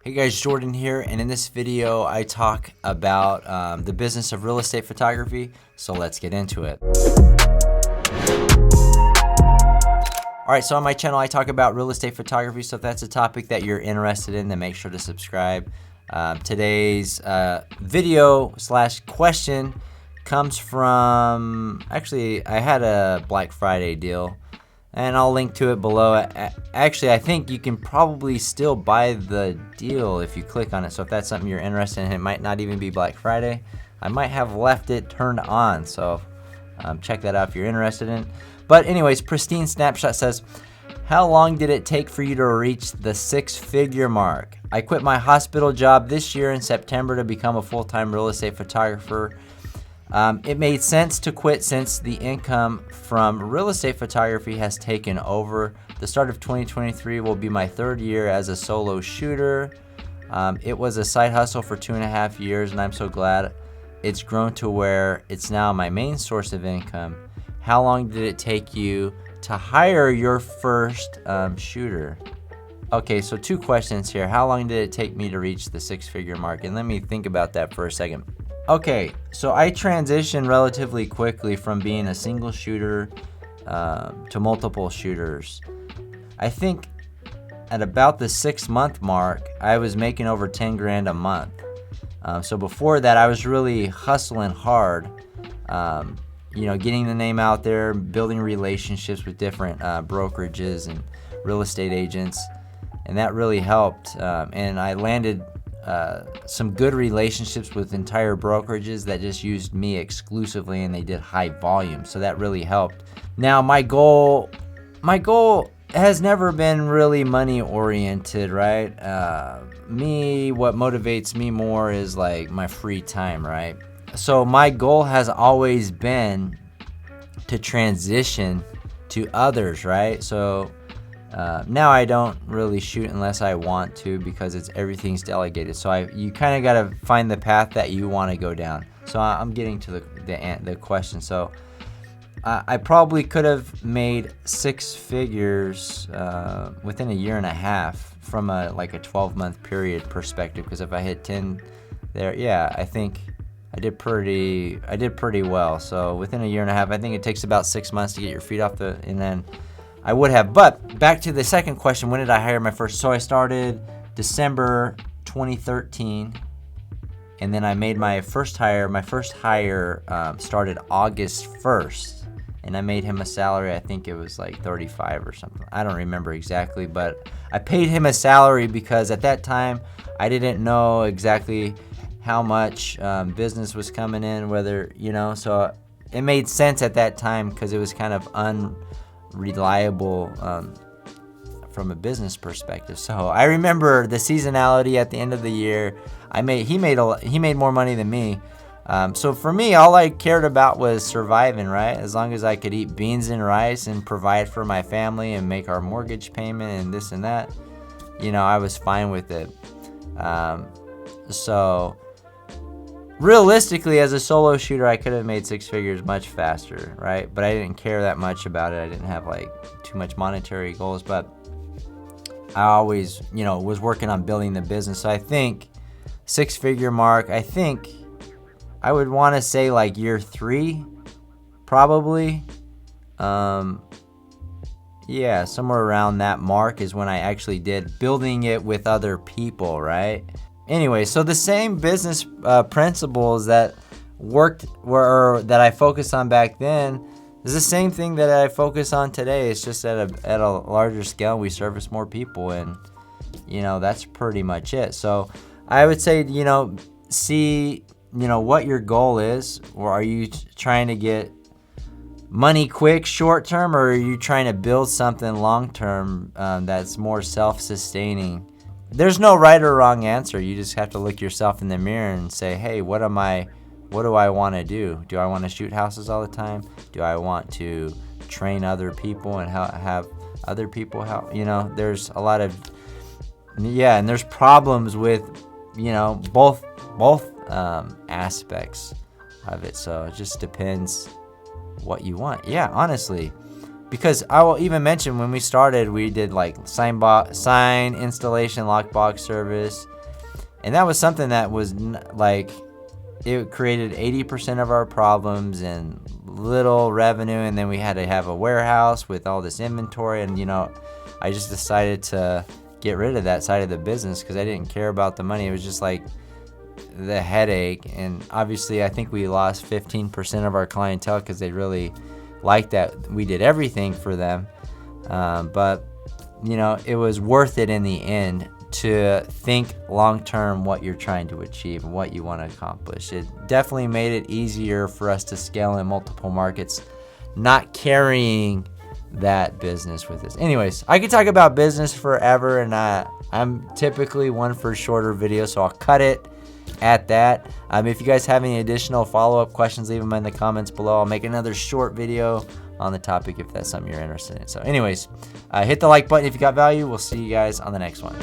Hey guys, Jordan here, and in this video I talk about the business of real estate photography, so let's get into it. Alright, so on my channel I talk about real estate photography, so if that's a topic that you're interested in, then make sure to subscribe. Today's video / question comes from, actually I had a Black Friday deal, and I'll link to it below. Actually, I think you can probably still buy the deal if you click on it. So if that's something you're interested in, it might not even be Black Friday. I might have left it turned on, so check that out if you're interested in. But anyways, Pristine Snapshot says, how long did it take for you to reach the 6-figure mark? I quit my hospital job this year in September to become a full-time real estate photographer. It made sense to quit since the income from real estate photography has taken over. The start of 2023 will be my 3rd year as a solo shooter. It was a side hustle for 2.5 years, and I'm so glad it's grown to where it's now my main source of income. How long did it take you to hire your first shooter? Okay, so 2 questions here. How long did it take me to reach the 6-figure mark? And let me think about that for a second. Okay, so I transitioned relatively quickly from being a single shooter to multiple shooters. I think at about the 6-month mark, I was making over 10 grand a month. So before that, I was really hustling hard, getting the name out there, building relationships with different brokerages and real estate agents, and that really helped. And I landed some good relationships with entire brokerages that just used me exclusively, and they did high volume, so that really helped. Now my goal has never been really money oriented, right? What motivates me more is like my free time, right? So my goal has always been to transition to others, right? So now I don't really shoot unless I want to, because everything's delegated. So you kind of got to find the path that you want to go down. So I'm getting to the question. So I probably could have made 6 figures within a year and a half from a 12-month period perspective. Because if I hit 10 there, yeah, I think I did pretty well. So within a year and a half, I think it takes about 6 months to get your feet off and then I would have. But back to the second question, when did I hire my first? So I started December 2013, and then I made my first hire. My first hire started August 1st, and I made him a salary. I think it was like 35 or something. I don't remember exactly, but I paid him a salary because at that time I didn't know exactly how much business was coming in, so it made sense at that time because it was kind of unreliable from a business perspective. So I remember the seasonality at the end of the year. He made more money than me. So for me, all I cared about was surviving, right? As long as I could eat beans and rice and provide for my family and make our mortgage payment and this and that, I was fine with it. So realistically, as a solo shooter, I could have made 6 figures much faster, right? But I didn't care that much about it. I didn't have too much monetary goals, but I always, was working on building the business. So I think 6-figure mark, I think I would want to say year 3, probably. Yeah, somewhere around that mark is when I actually did building it with other people, right? Anyway, so the same business principles that worked that I focused on back then is the same thing that I focus on today. It's just at a larger scale. We service more people, and that's pretty much it. So I would say see what your goal is, or are you trying to get money quick, short term, or are you trying to build something long term that's more self-sustaining? There's no right or wrong answer. You just have to look yourself in the mirror and say, hey, what do I want to do? Do I want to shoot houses all the time? Do I want to train other people and have other people help? There's a lot of, and there's problems with, both aspects of it. So it just depends what you want. Yeah, honestly. because I will even mention when we started, we did like sign installation, lockbox service, and that was something that was like, it created 80% of our problems and little revenue, and then we had to have a warehouse with all this inventory, and I just decided to get rid of that side of the business because I didn't care about the money. It was just like the headache, and obviously I think we lost 15% of our clientele because they really liked that we did everything for them, but it was worth it in the end to think long-term what you're trying to achieve and what you want to accomplish. It definitely made it easier for us to scale in multiple markets, not carrying that business with us. Anyways, I could talk about business forever, and I'm typically one for shorter videos, so I'll cut it at that. If you guys have any additional follow-up questions, leave them in the comments below. I'll make another short video on the topic if that's something you're interested in. So anyways, hit the like button if you got value. We'll see you guys on the next one.